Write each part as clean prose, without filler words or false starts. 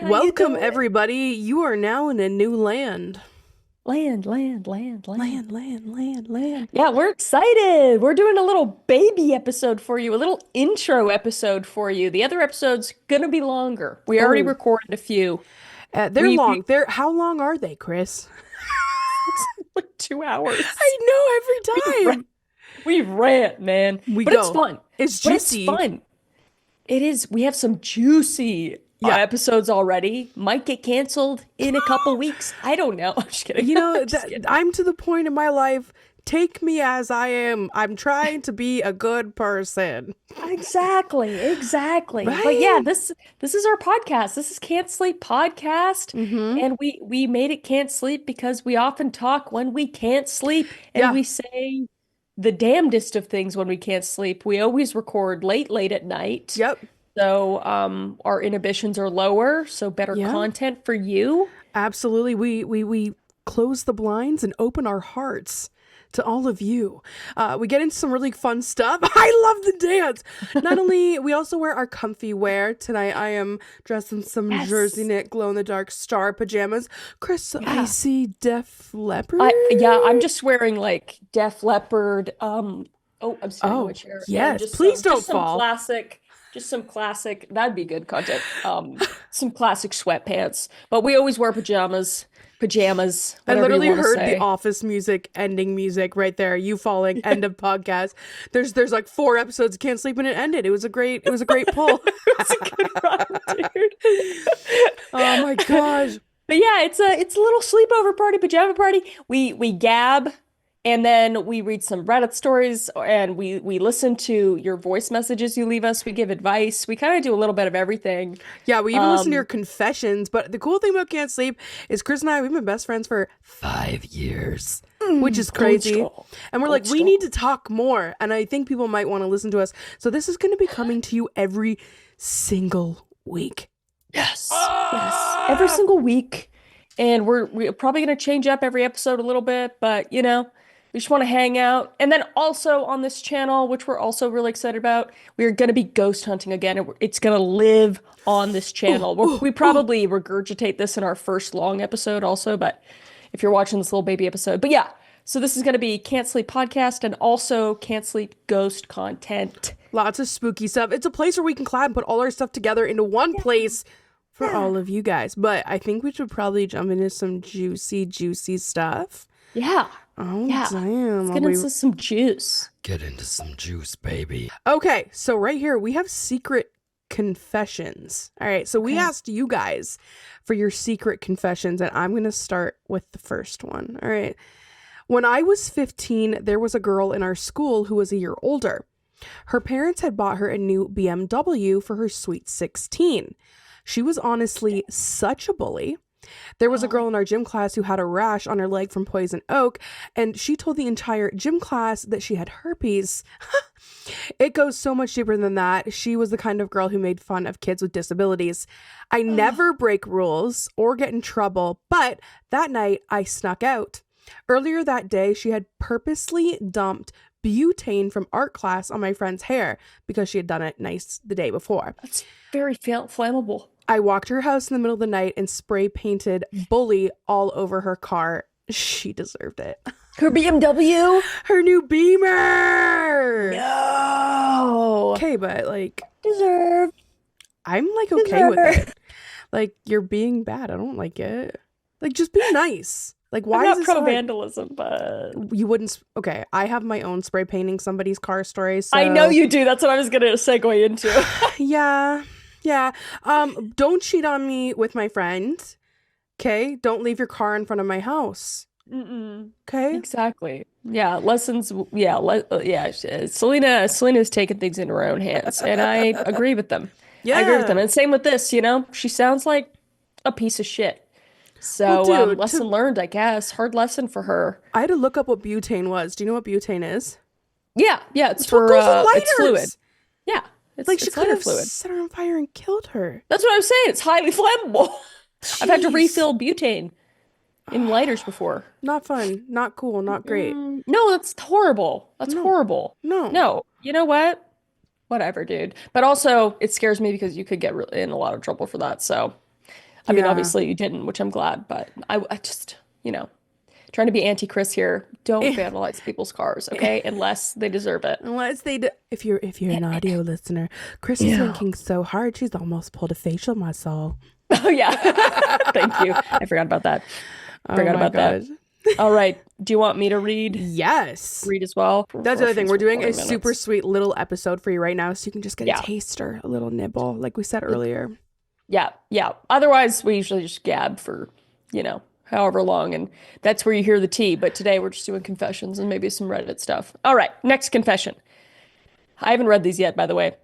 How you Welcome, doing? everybody. You are now in a new land. Land, land, land, land. Land. Yeah, we're excited. We're doing a little baby episode for you, a little intro episode for you. The other episode's gonna be longer. We already Oh, recorded a few. they're We long. How long are they, Chris? like 2 hours. I know We every ran, time we ran, man. we But it's go. fun. It's But it's juicy. fun. It is. We have some juicy Yeah. episodes already. Might get canceled in a couple weeks. I don't know. I'm just kidding. You I'm know just that kidding. I'm to the point in my life. Take me as I am. I'm trying to be a good person. Exactly. But yeah, Right? this is our podcast. This is Can't Sleep podcast, Mm-hmm. and we made it Can't Sleep because we often talk when we can't sleep, and Yeah. we say the damnedest of things when we can't sleep. We always record late at night, Yep. so our inhibitions are lower, so better Yeah. content for you. Absolutely. We close the blinds and open our hearts to all of you. We get into some really fun stuff. I love the dance. Not only, we also wear our comfy wear. Tonight I am dressed in some jersey Yes. knit glow in the dark star pajamas. Chris, I Yeah. see Def Leppard. I'm just wearing like Def Leppard. Oh, I'm staring at my Oh, chair, and yes. Please don't fall. just some classic. That'd be good content. Some classic sweatpants. But we always wear pajamas, I whatever you literally want to heard the say. office music ending music right there. You falling, end of podcast. There's like 4 episodes, can't sleep, and it ended. It was a great pull. It's a good run, dude. Oh my gosh. But yeah, it's a little sleepover party, pajama party. We gab, and then we read some Reddit stories, and we listen to your voice messages you leave us. We give advice. We kind of do a little bit of everything. Yeah, we even listen to your Um, confessions. But the cool thing about Can't Sleep is Chris and I, we've been best friends for 5 years, which is Going crazy. strong, And we're going like, we need strong. to talk more. And I think people might want to listen to us. So this is going to be coming to you every single week. Yes, every Ah! single week, and we're probably gonna change up every episode a little bit, but we just want to hang out. And then also on this channel, which we're also really excited about, we are gonna be ghost hunting again, and it's gonna live on this Ooh, channel. ooh, We ooh. probably regurgitate this in our first long episode also, but if you're watching this little baby episode, but yeah. So this is going to be Can't Sleep podcast and also Can't Sleep ghost content. Lots of spooky stuff. It's a place where we can collab and put all our stuff together into one place for Yeah. all of you guys. But I think we should probably jump into some juicy stuff. Yeah. Oh, Yeah. Let's damn. Are get we into some juice. get into some juice, baby? Okay, so right here we have secret confessions. All right, so we Okay. asked you guys for your secret confessions, and I'm going to start with the first one. All right. When I was 15, there was a girl in our school who was a year older. Her parents had bought her a new BMW for her sweet 16. She was honestly such a bully. There was a girl Oh. in our gym class who had a rash on her leg from poison oak, and she told the entire gym class that she had herpes. It goes so much deeper than that. She was the kind of girl who made fun of kids with disabilities. I never break rules or get in trouble, but that night I snuck out. Earlier that day, she had purposely dumped butane from art class on my friend's hair because she had done it nice the day before. That's very flammable. I walked to her house in the middle of the night and spray painted bully all over her car. She deserved it. Her BMW? Her new Beamer! No. Okay, but like, Deserved. I'm like okay with Deserved. it. Like, you're being bad. I don't like it. Like, just be nice. Like, I'm why is not it so pro hard? vandalism, but You wouldn't. Okay, I have my own spray painting somebody's car story. I know So, you do. That's what I was gonna segue into. yeah. Yeah. Don't cheat on me with my friend. Okay? Don't leave your car in front of my house. Mm-mm. Okay? Exactly. Yeah, lessons. Yeah, Selena's taken things into her own hands, and I agree with them. I agree with them. Yeah. And same with this. She sounds like a piece of shit. Well, So, dude, lesson learned, I guess. Hard lesson for her. I had to look up what butane was. Do you know what butane is? Yeah, it's It's what for goes in it's fluid. lighters. Yeah, Like, she it's could lighter have fluid. set her on fire and killed her. That's what I'm saying. It's highly flammable. I've had to Jeez. refill butane in lighters before. Not fun. Not cool. Not great. No, that's horrible. That's No. horrible. No. No, you know what? Whatever, dude. But also, it scares me because you could get in a lot of trouble for that. So, I mean, Yeah. obviously you didn't, which I'm glad, but I just, trying to be anti-Chris here. Don't Eh, vandalize people's cars, eh, okay? Unless they deserve it. Unless if you're an audio listener, Chris is Yeah. thinking so hard she's almost pulled a facial muscle. Oh yeah. Thank you. I forgot about that. Oh Forgot my about that. gosh. All right. Do you want me to read Yes. read as well? That's the other thing. Refreshments We're for doing a 40 super minutes. sweet little episode for you right now, so you can just get a Yeah. taster, a little nibble, like we said earlier. Yeah. Yeah. Otherwise, we usually just gab for, however long, and that's where you hear the tea. But today we're just doing confessions and maybe some Reddit stuff. All right. Next confession. I haven't read these yet, by the way.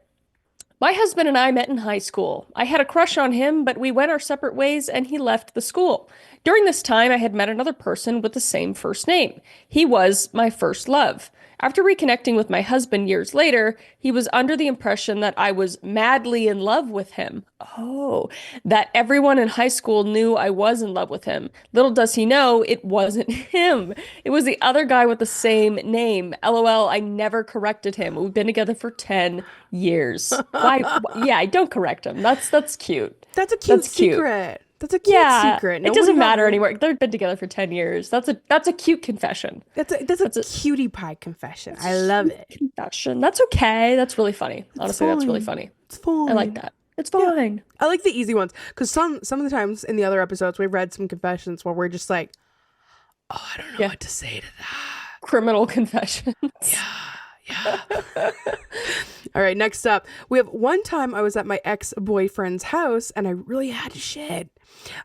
My husband and I met in high school. I had a crush on him, but we went our separate ways and he left the school. During this time, I had met another person with the same first name. He was my first love. After reconnecting with my husband years later, he was under the impression that I was madly in love with him. Oh, that everyone in high school knew I was in love with him. Little does he know, it wasn't him. It was the other guy with the same name. LOL, I never corrected him. We've been together for 10 years. Why? Yeah, I don't correct him. That's cute. That's a cute That's cute. secret. That's a cute Yeah, secret. it Nobody doesn't got matter anymore. They've been together for 10 years. That's a cute confession. that's a That's a cutie pie confession. I love it. confession. That's okay. That's really funny. It's Honestly, that's really fine. funny. It's I like fine. that. It's Yeah. fine. I like the easy ones because some of the times in the other episodes we've read some confessions where we're just like, oh, I don't know Yeah. what to say to that. Criminal confessions. Yeah. All right, next up, we have one time I was at my ex-boyfriend's house and I really had to shit.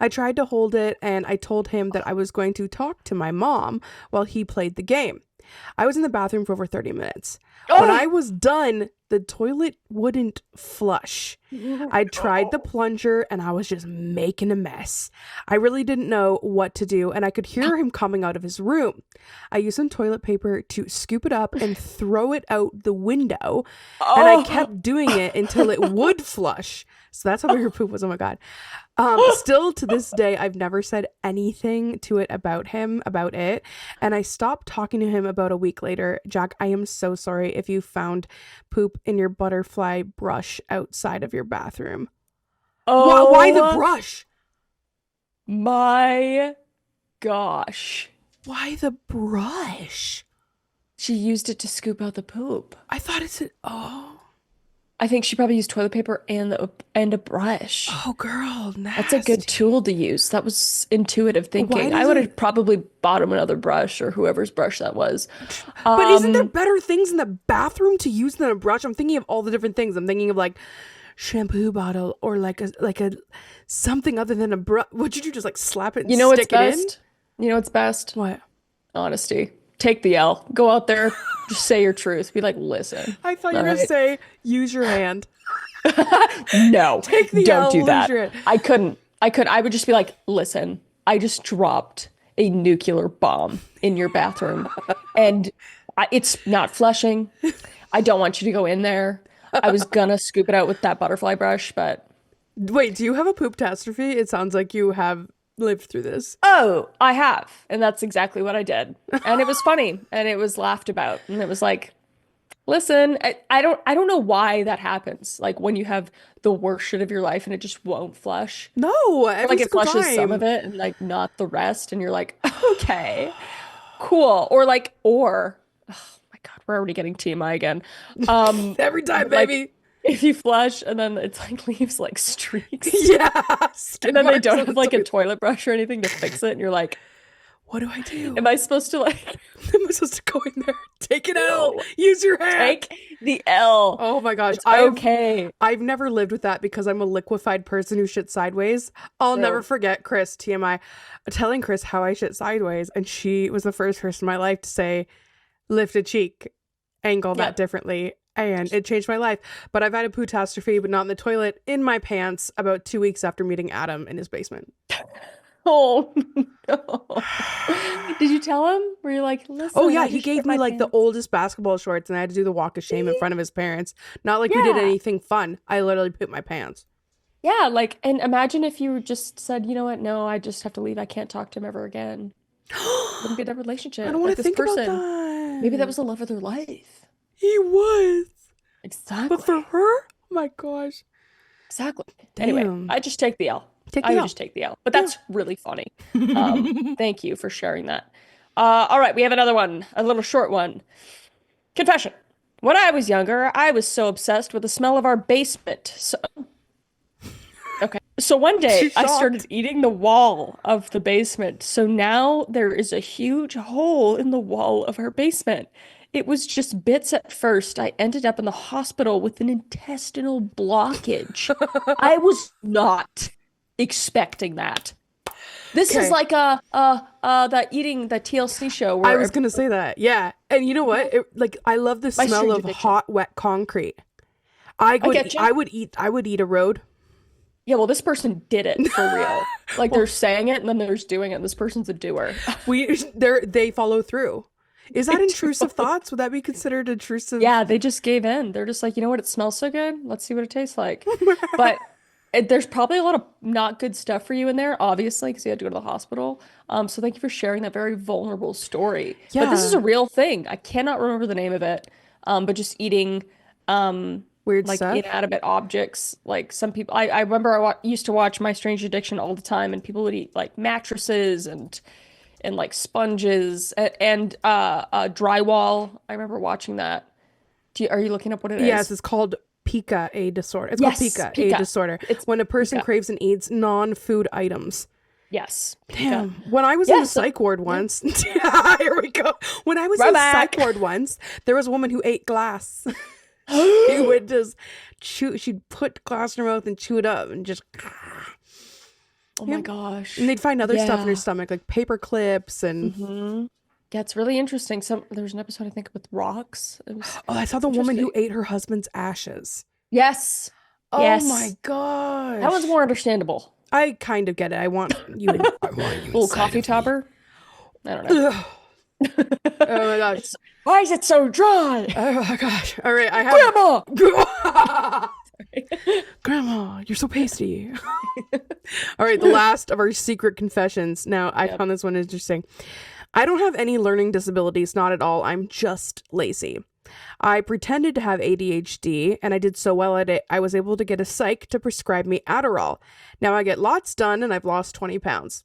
I tried to hold it and I told him that I was going to talk to my mom while he played the game. I was in the bathroom for over 30 minutes. When I was done, the toilet wouldn't flush. I tried the plunger and I was just making a mess. I really didn't know what to do and I could hear him coming out of his room. I used some toilet paper to scoop it up and throw it out the window. And I kept doing it until it would flush. So that's how big her poop was. Oh my God. Still to this day, I've never said anything to it about it. And I stopped talking to him about a week later. Jack, I am so sorry if you found poop in your butterfly brush outside of your bathroom. Why the brush? My gosh. Why the brush? She used it to scoop out the poop. I thought it said, oh. I think she probably used toilet paper and a brush. Oh, girl, That's a good nasty. tool to use. That was intuitive Why thinking. I does would it? have probably bought him another brush or whoever's brush that was. But isn't there Um, better things in the bathroom to use than a brush? I'm thinking of all the different things. I'm thinking of like shampoo bottle or like a something other than a brush. Would you do? Just like slap it and you know what's stick it in? best? You know what's best? What? Honesty. Take the L. Go out there, just say your truth. Be like, listen. I thought you All were gonna right. say use your hand. No, Take the don't L, do lose that. your hand. I couldn't. I would just be like, listen, I just dropped a nuclear bomb in your bathroom and it's not flushing. I don't want you to go in there. I was gonna scoop it out with that butterfly brush, but Wait, do you have a poop catastrophe? It sounds like you have lived through this. oh, I have. And that's exactly what I did. And it was funny and it was laughed about. And it was like, listen, I don't know why that happens. Like when you have the worst shit of your life and it just won't flush. No, Or every like it single flushes some time. of it and like not the rest. And you're like, okay, cool. Or oh my God, we're already getting TMI again. Um, Every time, like baby. if you flush and then it's like leaves like streaks. Yeah. And Skid then they marks don't on the have like a toilet. toilet brush or anything to fix it. And you're like, What do I do? am I supposed to like Am I supposed to go in there? Take it out. no, Use your hand. take the L? Oh my gosh. It's okay. I've never lived with that because I'm a liquefied person who shits sideways. I'll never True. forget Chris, TMI, telling Chris how I shit sideways. And she was the first person in my life to say, lift a cheek, angle Yeah. that differently. And it changed my life. But I've had a poo catastrophe, but not in the toilet, in my pants about 2 weeks after meeting Adam in his basement. Oh no. Did you tell him? Were you like, listen, Oh yeah, I he just gave shit me my like the pants. oldest basketball shorts and I had to do the walk of shame in front of his parents. Not like we did Yeah. anything fun. I literally pooped my pants. Yeah, like, and imagine if you just said, you know what? No, I just have to leave. I can't talk to him ever again. Wouldn't be that I relationship. don't want Like to this think about person, maybe that that. was the love of their life. He was. But Exactly. for her, oh my gosh. Exactly. Anyway, Damn. I just take the L. Take I the would L. just take the L. But Yeah. that's really funny. Thank you for sharing that. All right, we have another one, a little short one. Confession. When I was younger, I was so obsessed with the smell of our basement. So, okay. So one day She's I started shocked. eating the wall of the basement. So now there is a huge hole in the wall of our basement. It was just bits at first. I ended up in the hospital with an intestinal blockage. I was not expecting that. This is Okay. like that eating the TLC show I where was gonna say that. Yeah. And you know what? Like I love the my smell strange of addiction. hot, wet concrete. I get you. I would eat a road. Yeah, well, this person did it for real. Like they're Well, saying it and then there's doing it. This person's a doer. they follow through. Is They that do intrusive follow. thoughts? Would that be considered intrusive? Yeah, they just gave in. They're just like, you know what? It smells so good. Let's see what it tastes like. But there's probably a lot of not good stuff for you in there, obviously, because you had to go to the hospital. So thank you for sharing that very vulnerable story. But this is Yeah. a real thing. I cannot remember the name of it. But just eating Weird like stuff. inanimate objects. Like some people, I remember I wa used to watch My Strange Addiction all the time, and people would eat like mattresses and like sponges and drywall. I remember watching that. Are you looking up what it Yes, is? it's called pica a disorder. It's called Yes, pica a pica. disorder It's when a person pica. craves and eats non-food items. Yes, pica. Damn. When I was in Yeah, the so psych ward yeah. once, here we go. When I was in Right the psych back. ward once, there was a woman who ate glass. She would just chew, she'd put glass in her mouth and chew it up and just, Oh my yep. And gosh. they'd find other stuff in her Yeah. stomach, like paper clips and, Yeah, it's really interesting. There's an episode I think with rocks. It was oh, I saw the woman who interesting. ate her husband's ashes. Yes. Oh my Yes. That one's gosh. more understandable. I kind of get it. I want you Little inside coffee of me. topper. I don't know. Ugh. Oh my gosh. Why is it so dry? Oh my gosh. All right, I Grandma! have. Grandma, you're so pasty. All right, the last of our secret confessions. Now, I Yep. found this one interesting. I don't have any learning disabilities, not at all. I'm just lazy. I pretended to have ADHD and I did so well at it, I was able to get a psych to prescribe me Adderall. Now I get lots done and I've lost 20 pounds.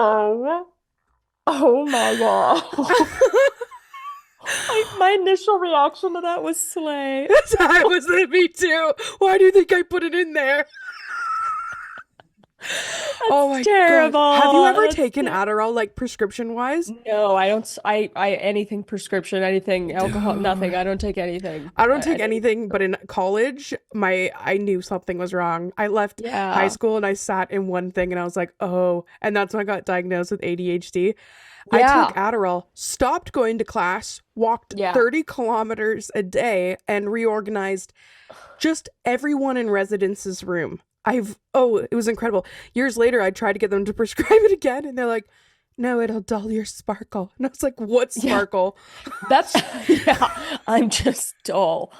Oh, oh my God. My initial reaction to that was slay. That was me too. Why do you think I put it in there? Oh my god. Terrible. Have you ever That's taken Adderall like prescription wise? No, I don't. I anything prescription, anything alcohol, nothing. I don't take anything. I don't I take don't. anything, but in college, I knew something was wrong. I left high Yeah. school and I sat in one thing and I was like, "Oh." And that's when I got diagnosed with ADHD. I took Yeah. Adderall, stopped going to class, walked Yeah. 30 kilometers a day and reorganized just everyone in residence's room. It was incredible. Years later, I tried to get them to prescribe it again and they're like, "No, it'll dull your sparkle." And I was like, "What Yeah. sparkle?" That's yeah. I'm just dull.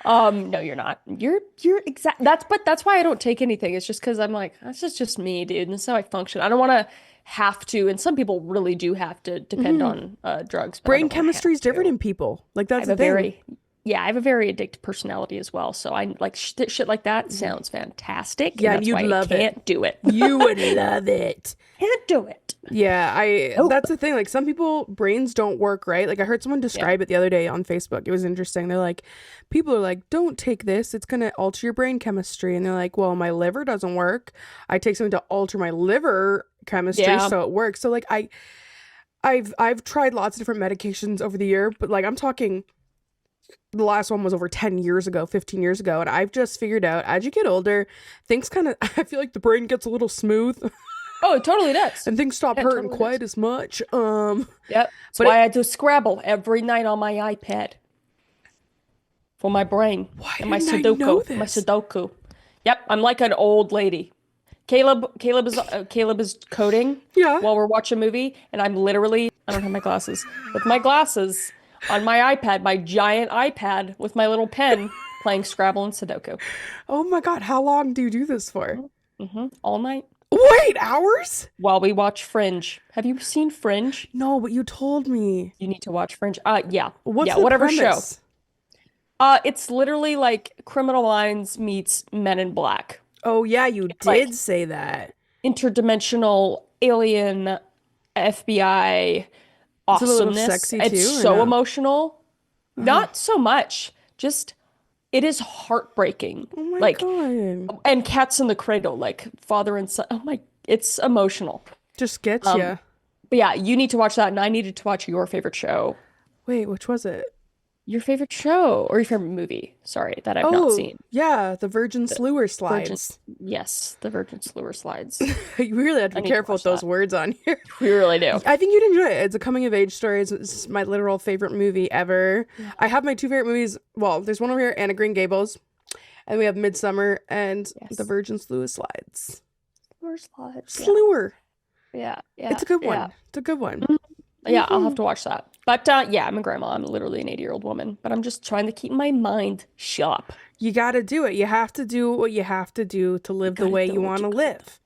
No, you're not. You're exact. That's why I don't take anything. It's just because I'm like, that's just me, dude. And that's how I function. I don't want to have to. And some people really do have to depend Mhm. on drugs, but I Brain don't want to chemistry have is different to. in people. Like I that's have the a thing. very yeah, I have a very addictive personality as well. So I like shit like that Mhm. sounds fantastic, and Yeah, and that's you'd why I love it. can't do it. You would love it. Can't do it. Yeah, I Nope. that's the thing. Like some people brains don't work right. Like I heard someone Yeah. describe it the other day on Facebook. It was interesting. They're like, people are like, "Don't take this. It's going to alter your brain chemistry." And they're like, "Well, my liver doesn't work. I take something to alter my liver chemistry Yeah. so it works." So like I've tried lots of different medications over the year, but like I'm talking the last one was over 10 years ago, 15 years ago, and I've just figured out as you get older, things kind of I feel like the brain gets a little smooth Oh, it totally does. and things stop Yeah, it hurting totally does. quite as much. Yep. That's But why I do Scrabble every night on my iPad for my brain why and my didn't I know Sudoku. My this? Sudoku. Yep. I'm like an old lady. Caleb is coding Yeah. while we're watching a movie, and I'm literally I don't have my glasses with my glasses on my iPad, my giant iPad with my little pen playing Scrabble and Sudoku. Oh my God, how long do you do this for? All night Wait, hours? while we watch Fringe. Have you seen Fringe? No, but you told me. You need to watch Fringe. Yeah. What's Yeah, the whatever show. premise? It's literally like Criminal Minds meets Men in Black. Oh yeah, you It's like did say that. interdimensional alien FBI It's a little awesomeness. sexy It's too, or so no? emotional. Oh, Not so much. Just it is heartbreaking. oh my Like, God. and Cats in the Cradle, like father and son. Oh my, it's emotional. Just gets Um, you. but yeah, you need to watch that, and I needed to watch your favorite show. Wait, which was it? Your favorite show or your favorite movie, sorry, that I've not Oh, seen. yeah, the Virgin The Slewer Virgin, slides. yes, the Virgin Slewer slides. You really have to I be need to careful with watch those that. words on here. We really do. I think you'd enjoy it. It's a coming of age story. It's my literal favorite movie ever. Yeah. I have my two favorite movies. Well, there's one over here, Anna Green Gables, and we have Midsummer and the Yes. Virgin Slewer slides. Slewer slides. Yeah. Slewer. Yeah. It's Yeah. a good Yeah. one. It's a good one. Mhm. Yeah, I'll have Hmm. to watch that. But yeah, I'm a grandma. I'm literally an 80-year-old woman, but I'm just trying to keep my mind sharp. You gotta do it. You have to do what you have to do to You live the gotta way do you what want you to gotta do. live.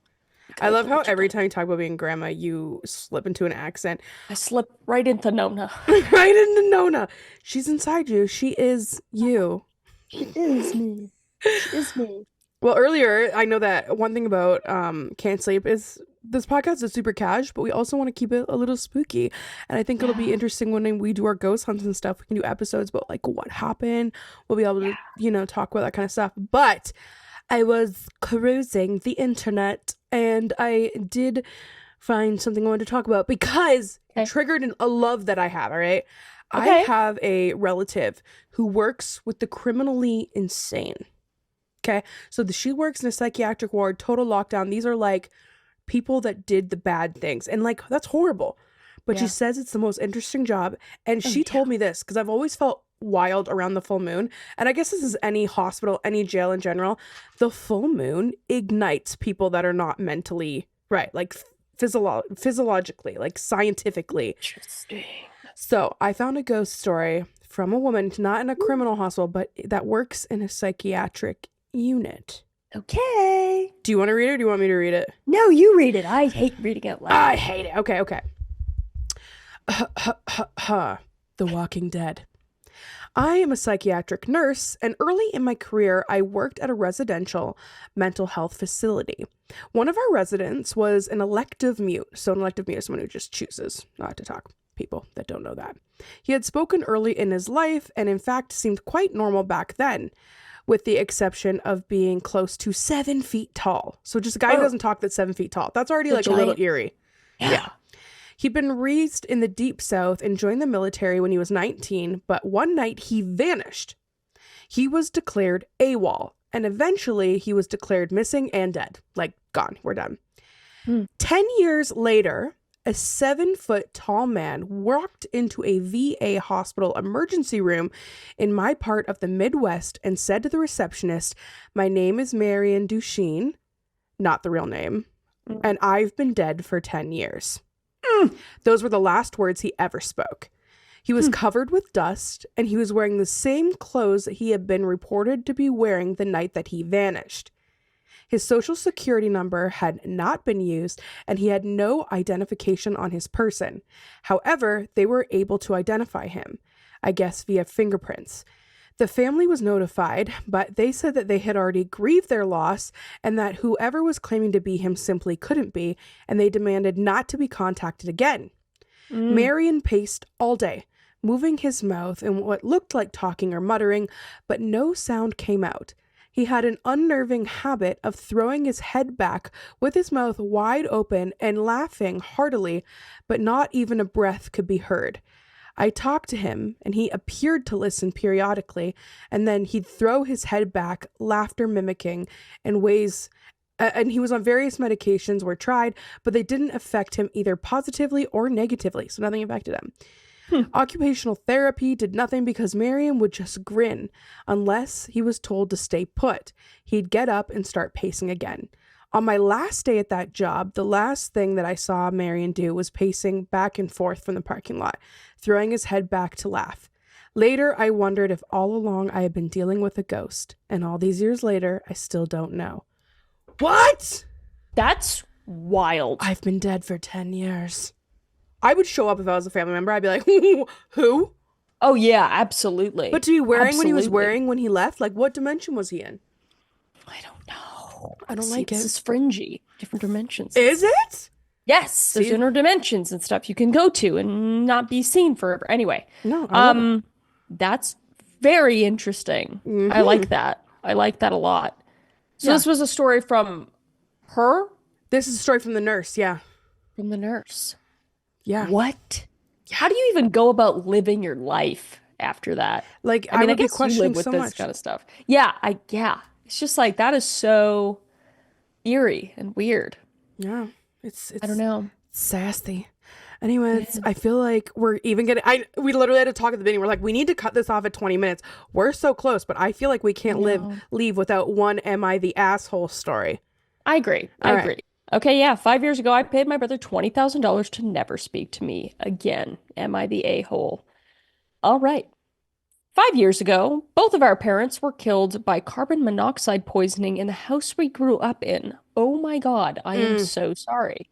You I gotta love do how what you every gotta time do. you talk about being grandma, you slip into an accent. I slip right into Nona. Right into Nona. She's inside you. She is you. She is me. She is me. Well, earlier, I know that one thing about Can't Sleep is this podcast is super cash, but we also want to keep it a little spooky. And I think it'll be Yeah. interesting when we do our ghost hunts and stuff. We can do episodes about like what happened. We'll be able Yeah. to, talk about that kind of stuff. But I was cruising the internet and I did find something I wanted to talk about because it Okay. triggered a love that I have, all right? I Okay. have a relative who works with the criminally insane. Okay. So she works in a psychiatric ward, total lockdown. These are like people that did the bad things. And like, that's horrible. But she Yeah. says it's the most interesting job. And Oh she yeah. told me this because I've always felt wild around the full moon. And I guess this is any hospital, any jail in general. The full moon ignites people that are not mentally right, like physiologically, like scientifically. Interesting. So I found a ghost story from a woman, not in a criminal hospital, but that works in a psychiatric unit. Okay. Do you want to read it or do you want me to read it? No, you read it. I hate reading out I loud. hate it. Okay, okay. The Walking Dead. I am a psychiatric nurse, and early in my career, I worked at a residential mental health facility. One of our residents was an elective mute. So, an elective mute is someone who just chooses not to talk. People that don't know that. He had spoken early in his life and, in fact, seemed quite normal back then, with the exception of being close to 7 feet tall. So, just a guy who Oh, doesn't talk that's 7 feet tall. That's already the like a little giant. eerie. Yeah. Yeah. He'd been raised in the Deep South and joined the military when he was 19, but one night he vanished. He was declared AWOL, and eventually he was declared missing and dead. Like, gone. We're done. Hmm. 10 years later, a 7-foot tall man walked into a VA hospital emergency room in my part of the Midwest and said to the receptionist, "My name is Marion Duchesne," not the real name, Mm. "and I've been dead for 10 years. Mm. Those were the last words he ever spoke. He was Hmm. covered with dust, and he was wearing the same clothes that he had been reported to be wearing the night that he vanished. His social security number had not been used, and he had no identification on his person. However, they were able to identify him, I guess via fingerprints. The family was notified, but they said that they had already grieved their loss and that whoever was claiming to be him simply couldn't be, and they demanded not to be contacted again. Mm. Marion paced all day, moving his mouth in what looked like talking or muttering, but no sound came out. He had an unnerving habit of throwing his head back with his mouth wide open and laughing heartily, but not even a breath could be heard. I talked to him, and he appeared to listen periodically, and then he'd throw his head back, laughter mimicking, in ways. And he was on various medications were tried, but they didn't affect him either positively or negatively, so nothing affected him. Hmm. Occupational therapy did nothing because Marion would just grin unless he was told to stay put. He'd get up and start pacing again. On my last day at that job, the last thing that I saw Marion do was pacing back and forth from the parking lot, throwing his head back to laugh. Later, I wondered if all along I had been dealing with a ghost, and all these years later, I still don't know. What? That's wild. I've been dead for 10 years. I would show up if I was a family member. I'd be like, who? Oh yeah, But absolutely. to be wearing what he was Absolutely. wearing when he left, like what dimension was he in? I don't know. I don't See, like this it. is fringy. Different dimensions and Is stuff. it? Yes, there's See, inner dimensions and stuff you can go to and not be seen forever. Anyway, no, I love it. um, that's very interesting. I Hmm. like that. I like that a lot. So Yeah. this was a story from her, This is a story from the nurse. Yeah. from the nurse. Yeah. What? How Yeah. do you even go about living your life after that? Like I I mean, I would be guess you live questioning with so this much. kind of stuff. Yeah. It's just like that is so eerie and weird. Yeah. I don't It's know. sassy. It Anyways, is. I feel like we're even getting I we literally had to talk at the beginning. We're like, we need to cut this off at 20 minutes. We're so close, but I feel like we I can't know. leave without one am I the asshole story. I agree. I All right. agree. Okay, yeah. 5 years ago, I paid my brother $20,000 to never speak to me again. Am I the a-hole? All right. 5 years ago, both of our parents were killed by carbon monoxide poisoning in the house we grew up in. Oh my God, I am Mm, so sorry.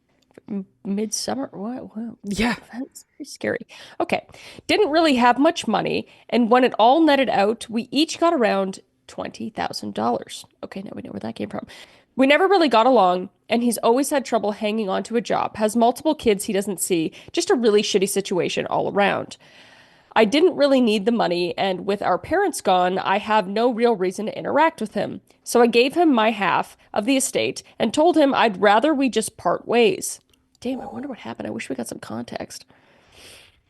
Midsummer, what? yeah. That's very scary. Okay, didn't really have much money, and when it all netted out, we each got around $20,000. Okay, now we know where that came from. We never really got along, and he's always had trouble hanging on to a job, has multiple kids he doesn't see, just a really shitty situation all around. I didn't really need the money, and with our parents gone, I have no real reason to interact with him. So I gave him my half of the estate and told him I'd rather we just part ways. Damn, I wonder what happened. I wish we got some context.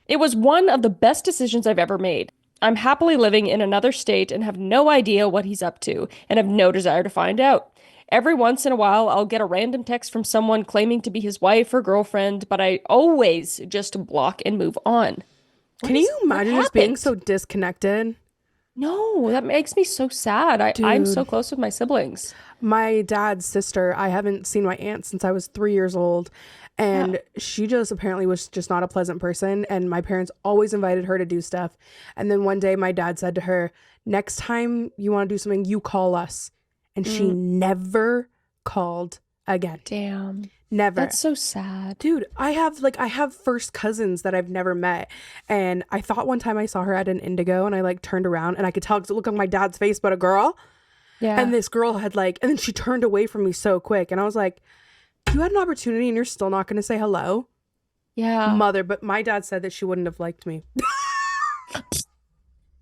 It was one of the best decisions I've ever made. I'm happily living in another state and have no idea what he's up to, and have no desire to find out. Every once in a while, I'll get a random text from someone claiming to be his wife or girlfriend, but I always just block and move on. Can you What imagine just being happened? so disconnected? No, that makes me so sad. I'm so Dude, close with my siblings. my dad's sister, I haven't seen my aunt since I was 3 years old. Yeah. And she just apparently was just not a pleasant person. And my parents always invited her to do stuff. And then one day my dad said to her, next time you want to do something, you call us. And she Mm, never called again. damn. Never. That's so sad. Dude, I have first cousins that I've never met. And I thought one time I saw her at an Indigo and I like turned around and I could tell because it looked like my dad's face, but a girl. And Yeah. this girl had like, and then she turned away from me so quick. And I was like, you had an opportunity and you're still not going to say hello? Yeah. Mother, but my dad said that she wouldn't have liked me.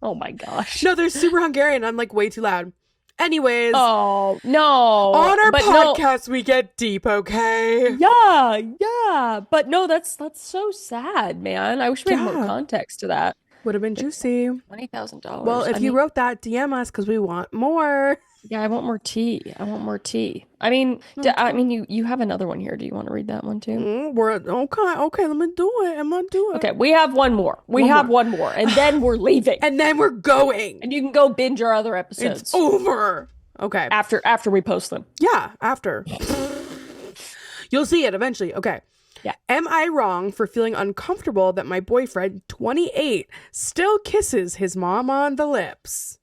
Oh my gosh. No, they're super Hungarian. I'm like way too loud. Anyways, Oh, no. on our But no. podcast, we get deep, okay? Yeah. But no, that's so sad, man. I wish we had more Yeah, context to that. would have been juicy. Well, $20,000. I if you mean, wrote that, DM us because we want more. yeah, I want more tea. I want more tea. I mean, I Okay. mean, you have another one here. Do you want to read that one too? We're okay. Okay, let me do it. I'm gonna do Okay, it. we have one more. We One have more. one more, and then we're leaving. And then we're going. And you can go binge our other It's episodes over. Okay. after we post them. Yeah, after. You'll see it eventually. Okay. Yeah. Am I wrong for feeling uncomfortable that my boyfriend, 28, still kisses his mom on the lips?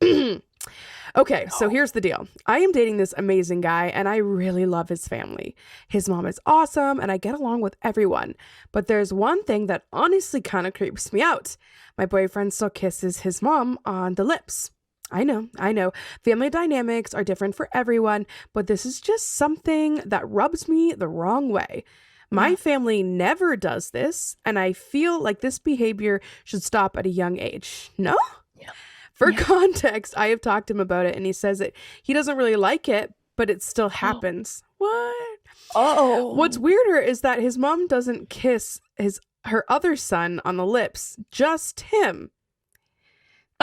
Okay, so No. here's the deal. I am dating this amazing guy and I really love his family. His mom is awesome and I get along with everyone. But there's one thing that honestly kind of creeps me out. My boyfriend still kisses his mom on the lips. I know. Family dynamics are different for everyone, but this is just something that rubs me the wrong way. My Yeah. family never does this, and I feel like this behavior should stop at a young age. No? Yeah. For Yeah. context, I have talked to him about it, and he says that he doesn't really like it, but it still happens. What? What's Oh. weirder is that his mom doesn't kiss her other son on the lips, just him.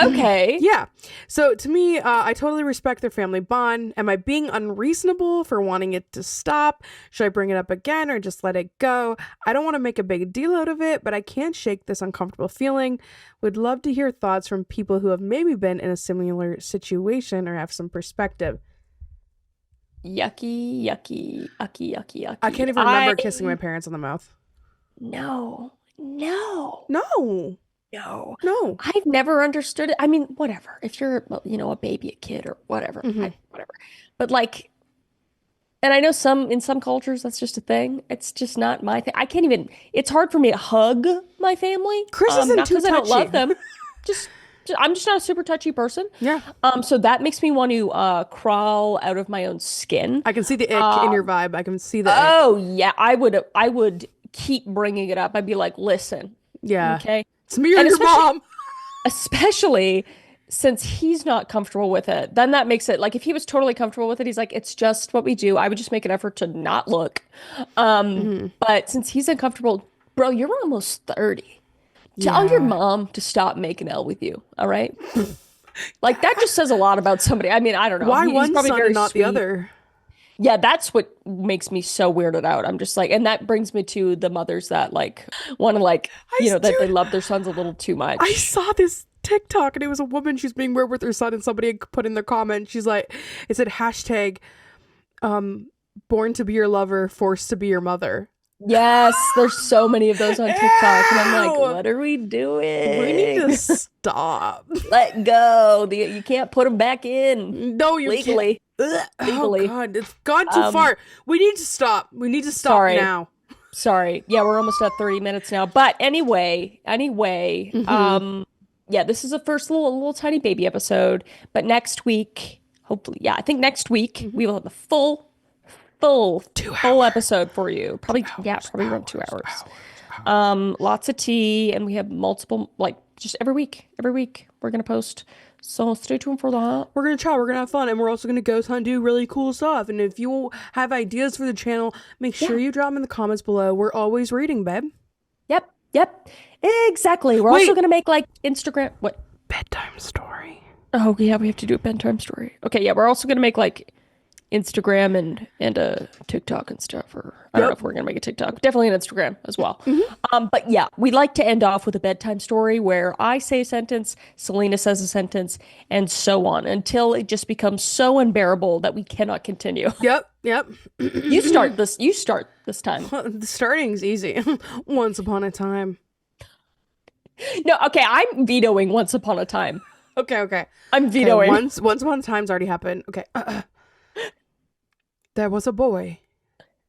Okay. Yeah. So to me, I totally respect their family bond. Am I being unreasonable for wanting it to stop? Should I bring it up again or just let it go? I don't want to make a big deal out of it, but I can't shake this uncomfortable feeling. Would love to hear thoughts from people who have maybe been in a similar situation or have some perspective. Yucky, yucky, yucky, yucky, I yucky. can't even remember kissing my parents on the mouth. No, no, No, no. no. I've never understood it. I mean, whatever. If you're, well, a baby, a kid, or whatever, Hmm. whatever. But like, And I know in some cultures that's just a thing. It's just not my thing. I can't even, it's hard for me to hug my family. Chris isn't Not too because I don't touchy. love them. Just, I'm just not a super touchy person. Yeah. So that makes me want to crawl out of my own skin. I can see the ick in your Um, vibe. I can see the ick. oh yeah, I would keep bringing it up. I'd be like, listen, Yeah. okay? It's me or And your mom. especially since he's not comfortable with it, then that makes it like if he was totally comfortable with it, he's like, it's just what we do. I would just make an effort to not look. Mhm. But since he's uncomfortable, bro, you're almost 30. Tell your Yeah. mom to stop making out with you, all right? Like that just says a lot about somebody. I mean, I don't know. Why He's one probably son and very not the sweet. other? Yeah, that's what makes me so weirded out. I'm just like, and that brings me to the mothers that like want to like, that they Dude, love their sons a little too I much. saw this TikTok and it was a woman. She's being weird with her son, and somebody had put in the comment. She's like, it said hashtag born to be your lover, forced to be your mother. Yes, there's so many of those on TikTok, and I'm like, Ew! what are we We need to doing? stop. Let go. You can't put them back in No, you can't. legally. Ugh. Oh Legally. God, it's gone too Um, far. We need to stop. We need to stop sorry. now. Sorry. Yeah, we're almost at 30 minutes now. But Hmm. yeah, this is the first little tiny baby episode. But next week, hopefully, yeah, I think next week Hmm. we will have a full, 2 hours. episode for you. Probably, yeah, Hours. probably around 2 Hours. hours. Hours. Lots of tea, and we have multiple, like just every week. Every week we're gonna post. So stay tuned for that. We're gonna try. We're gonna have fun, and we're also gonna go and do really cool stuff. And if you have ideas for the channel, make sure Yeah. you drop them in the comments below. We're always reading, babe. Yep. Exactly. We're also Wait, gonna make like Instagram. What? bedtime story. Oh yeah, we have to do a bedtime story. Okay, yeah, we're also gonna make like Instagram and a TikTok and stuff. Or I don't know Yep. if we're gonna make a TikTok. Definitely an Instagram as well. Hmm. But yeah, we like to end off with a bedtime story where I say a sentence, Selena says a sentence, and so on until it just becomes so unbearable that we cannot continue. Yep. Yep. You start this. You start this time. The starting's easy. Once upon a time. No, okay, I'm vetoing Once Upon a Time. Okay. Okay. I'm Okay. vetoing. Once upon a time's already happened. Okay. There was a boy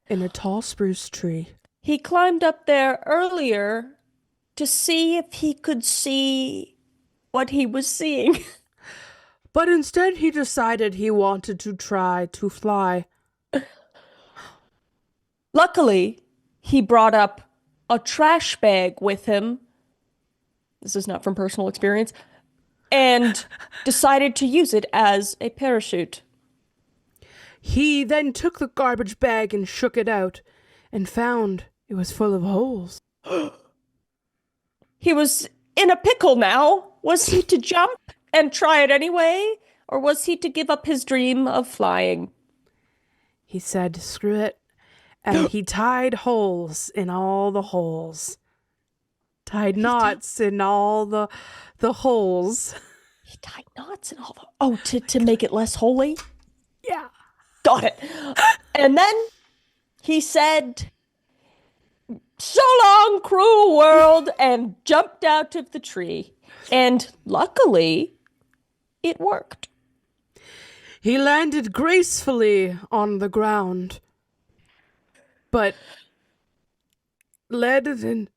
in a tall spruce tree. He climbed up there earlier to see if he could see what he was seeing. But instead, he decided he wanted to try to fly. Luckily, he brought up a trash bag with him. This is not from personal experience. And decided to use it as a parachute. He then took the garbage bag and shook it out and found it was full of holes. He was in a pickle now. Was he to jump and try it anyway? Or was he to give up his dream of flying? He said, screw it. And he tied holes in all the holes. Tied knots in all the holes. He tied knots and all the. Oh, to make it less holy? Yeah. Got it. And then he said, so long, cruel world, and jumped out of the tree. And luckily, it worked. He landed gracefully on the ground, but landed in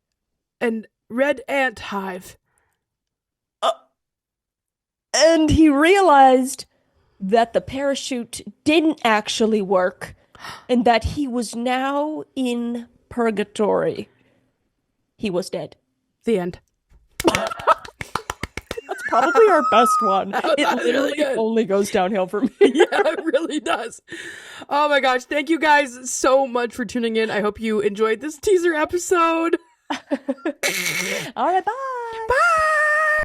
an red ant hive. And he realized that the parachute didn't actually work and that he was now in purgatory. He was dead. The end. That's probably our best one. It That's really literally good. only goes downhill from Yeah, here. it really does. Oh my gosh. Thank you guys so much for tuning in. I hope you enjoyed this teaser episode. All right, bye. Bye.